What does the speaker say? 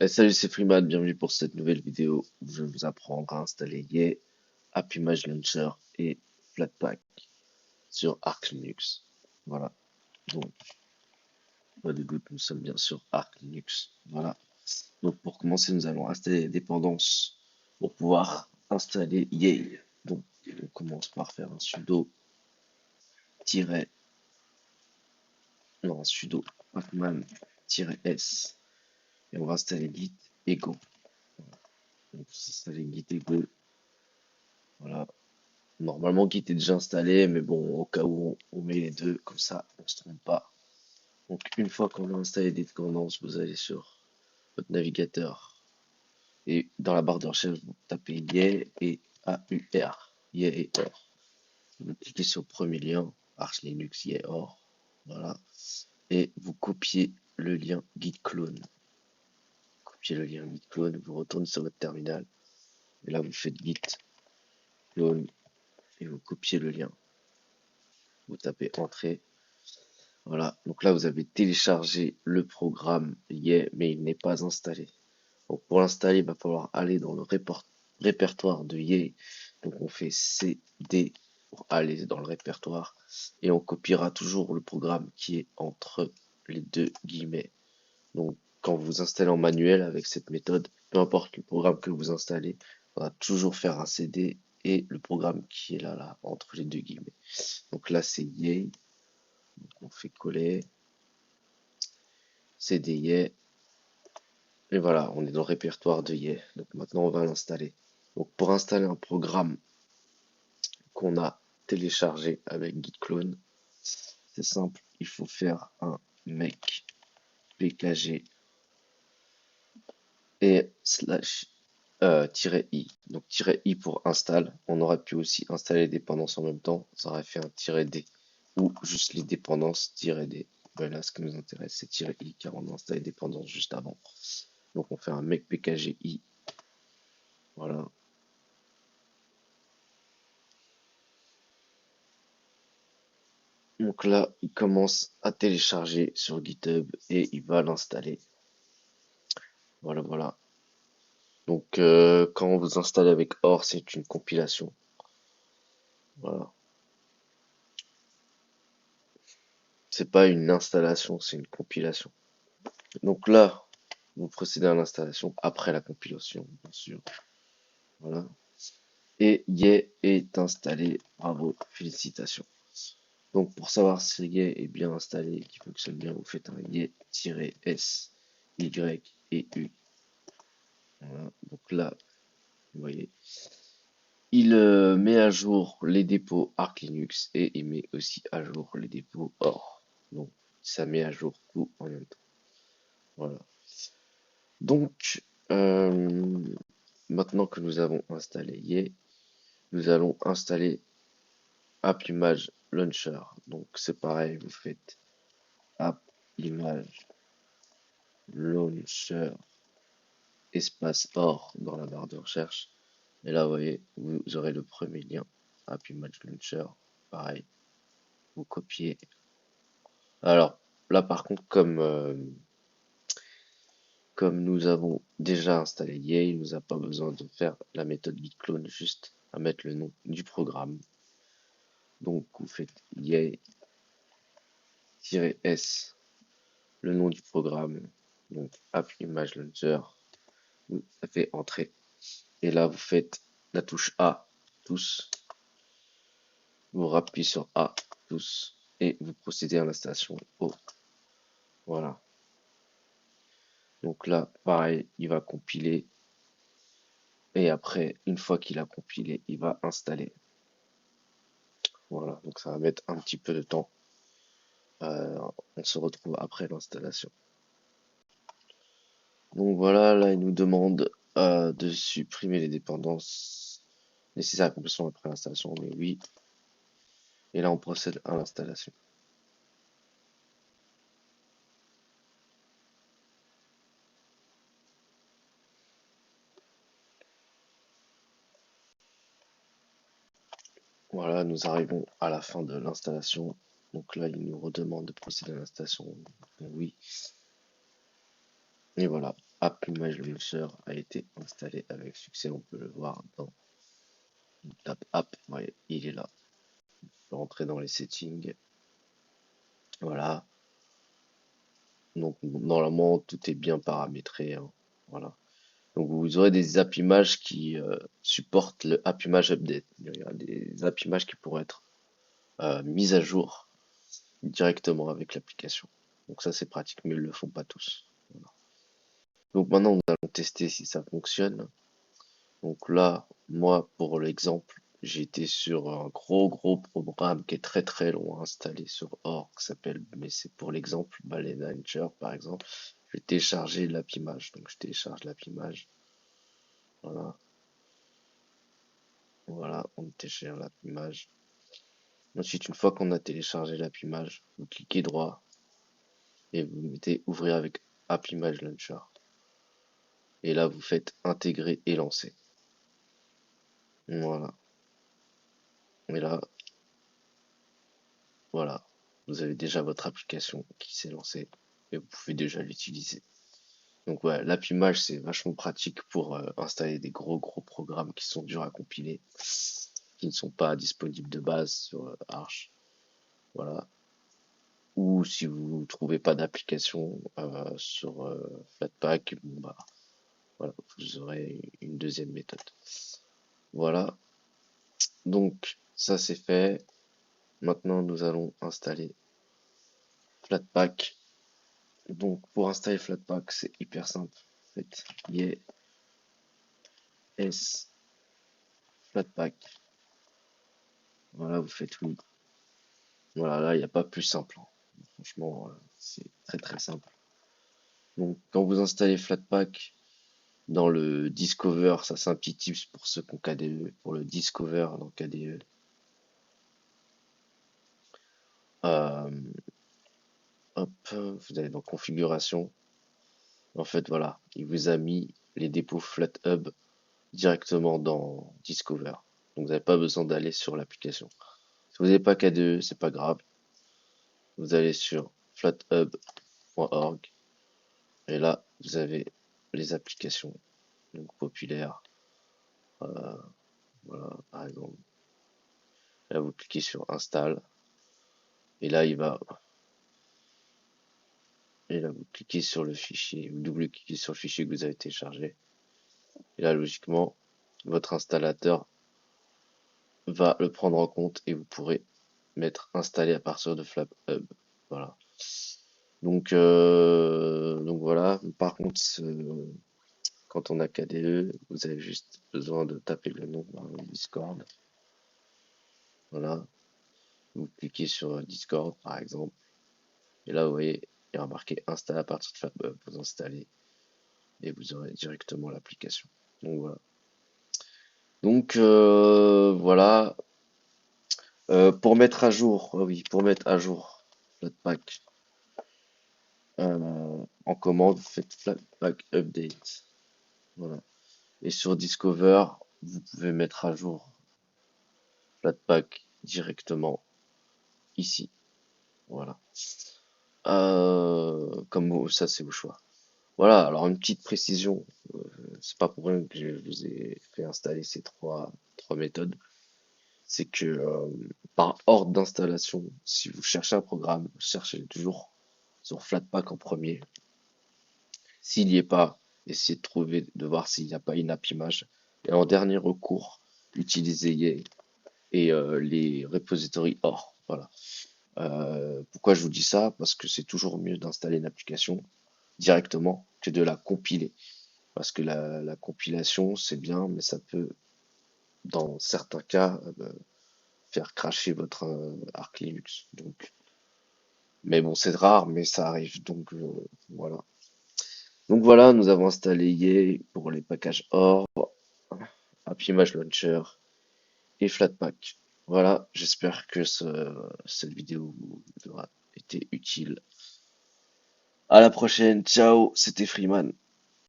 Salut, c'est Freeman, bienvenue pour cette nouvelle vidéo où je vais vous apprendre à installer Yay, AppImage Launcher et Flatpak sur Arch Linux. Voilà, donc pas de doute, nous sommes bien sur Arch Linux. Voilà, donc pour commencer, nous allons installer les dépendances pour pouvoir installer Yay. Donc on commence par faire un sudo tiret, non, un sudo pacman-s et on va installer git ego. Donc installer git ego, voilà. Normalement, Git est déjà installé, mais bon, au cas où on met les deux, comme ça, on se trompe pas. Donc, une fois qu'on a installé des dépendances, vous allez sur votre navigateur et dans la barre de recherche, vous tapez Yay et AUR. Yay et OR. Vous cliquez sur le premier lien, Arch Linux Yay OR. Voilà. Et vous copiez le lien git clone. Copiez le lien git clone, vous retournez sur votre terminal. Et là, vous faites git clone et vous copiez le lien. Vous tapez entrée. Voilà, donc là vous avez téléchargé le programme Yay, mais il n'est pas installé. Donc pour l'installer, il va falloir aller dans le répertoire de Yay. Donc on fait CD pour aller dans le répertoire et on copiera toujours le programme qui est entre les deux guillemets. Donc quand vous installez en manuel avec cette méthode, peu importe le programme que vous installez, on va toujours faire un CD et le programme qui est là entre les deux guillemets. Donc là c'est Yay, on fait coller. CD Yay. Et voilà, on est dans le répertoire de Yay. Donc maintenant, on va l'installer. Donc pour installer un programme qu'on a téléchargé avec git clone, c'est simple, il faut faire un make pkg et slash -i. Donc -i pour install. On aurait pu aussi installer les dépendances en même temps. Ça aurait fait un -d ou juste les dépendances -d. Voilà, ce qui nous intéresse, c'est -i car on a installé les dépendances juste avant. Donc on fait un make pkgi. Voilà. Donc là, il commence à télécharger sur GitHub et il va l'installer. Voilà, voilà. Donc quand vous installez avec OR, c'est une compilation. Voilà. C'est pas une installation, c'est une compilation. Donc là, vous procédez à l'installation après la compilation, bien sûr. Voilà. Et Yay est installé. Bravo, félicitations. Donc pour savoir si Yay est bien installé et qu'il fonctionne bien, vous faites un Yay-S, Y et U. Voilà. Donc là, vous voyez, il met à jour les dépôts Arch Linux et il met aussi à jour les dépôts OR. Donc ça met à jour tout en même temps. Voilà. Donc maintenant que nous avons installé Yay, nous allons installer AppImage Launcher. Donc c'est pareil, vous faites AppImage Launcher espace OR dans la barre de recherche. Et là, vous voyez, vous aurez le premier lien AppImage Launcher. Pareil, vous copiez. Alors là, par contre, comme nous avons déjà installé Yay, il nous a pas besoin de faire la méthode git clone, juste à mettre le nom du programme. Donc vous faites Yay-S, le nom du programme, donc AppImage Launcher, vous faites entrée. Et là, vous faites la touche A, tous. Vous rappuyez sur A, tous. Et vous procédez à l'installation O. Voilà. Donc là, pareil, il va compiler. Et après, une fois qu'il a compilé, il va installer. Voilà, donc ça va mettre un petit peu de temps. On se retrouve après l'installation. Donc voilà, là, il nous demande de supprimer les dépendances nécessaires à la complétion après l'installation. Mais oui. Et là, on procède à l'installation. Voilà, nous arrivons à la fin de l'installation. Donc là, il nous redemande de procéder à l'installation. Oui. Et voilà. App Image Launcher a été installé avec succès. On peut le voir dans une tab App. Ouais, il est là. On peut rentrer dans les settings. Voilà. Donc normalement tout est bien paramétré, hein. Voilà. Donc vous aurez des app images qui supportent le app image update. Il y a des app images qui pourraient être mises à jour directement avec l'application. Donc ça c'est pratique, mais ils le font pas tous. Voilà. Donc maintenant nous allons tester si ça fonctionne. Donc là, moi pour l'exemple, j'ai été sur un gros programme qui est très long à installer sur Or, qui s'appelle, mais c'est pour l'exemple, Balena Launcher par exemple. Je vais télécharger l'app image. Donc je télécharge l'app image. Voilà. Voilà, on télécharge l'app image. Ensuite, une fois qu'on a téléchargé l'app image, vous cliquez droit et vous mettez ouvrir avec App Image Launcher. Et là, vous faites intégrer et lancer. Voilà. Et là, voilà. Vous avez déjà votre application qui s'est lancée et vous pouvez déjà l'utiliser. Donc ouais, l'app image, c'est vachement pratique pour installer des gros programmes qui sont durs à compiler, qui ne sont pas disponibles de base sur Arch. Voilà. Ou si vous ne trouvez pas d'application sur Flatpak, bon, bah, voilà, vous aurez une deuxième méthode. Voilà, donc ça c'est fait. Maintenant nous allons installer Flatpak. Donc pour installer Flatpak, c'est hyper simple. Faites yes Flatpak. Voilà, vous faites oui. Voilà, là il n'y a pas plus simple, hein. Franchement, c'est très simple. Donc quand vous installez Flatpak, dans le Discover, ça c'est un petit tips pour ceux qui ont KDE, pour le Discover dans KDE. Euh, hop, vous allez dans configuration. En fait, voilà, il vous a mis les dépôts FlatHub directement dans Discover. Donc vous n'avez pas besoin d'aller sur l'application. Si vous n'avez pas KDE, c'est pas grave. Vous allez sur flathub.org et là vous avez les applications donc populaires. Voilà, par exemple. Là vous cliquez sur Install et là il va et là vous cliquez sur le fichier, vous double-cliquez sur le fichier que vous avez téléchargé. Et là logiquement votre installateur va le prendre en compte et vous pourrez mettre installé à partir de FlatHub. Voilà. Donc voilà. Par contre, quand on a KDE, vous avez juste besoin de taper le nom dans le Discord. Voilà. Vous cliquez sur Discord par exemple. Et là, vous voyez, il y a marqué installer à partir de FlatHub. Vous installez et vous aurez directement l'application. Donc voilà. Donc voilà. Pour mettre à jour, oui, pour mettre à jour Flatpak en commande, vous faites Flatpak Update. Voilà. Et sur Discover, vous pouvez mettre à jour Flatpak directement ici. Voilà. Comme ça, c'est au choix. Voilà. Alors une petite précision, c'est pas pour rien que je vous ai fait installer ces trois méthodes. C'est que par ordre d'installation, si vous cherchez un programme, cherchez toujours sur Flatpak en premier. S'il n'y est pas, essayez de trouver, de voir s'il n'y a pas une app image. Et en dernier recours, utilisez Yay et les repositories OR. Voilà. Pourquoi je vous dis ça? Parce que c'est toujours mieux d'installer une application directement que de la compiler. Parce que la compilation, c'est bien, mais ça peut, dans certains cas, faire cracher votre Arc Linux. Donc, mais bon, c'est rare, mais ça arrive. Donc voilà. Donc voilà, nous avons installé Yay pour les packages OR, App Image Launcher et Flatpak. Voilà, j'espère que cette vidéo vous aura été utile. À la prochaine, ciao, c'était Freeman.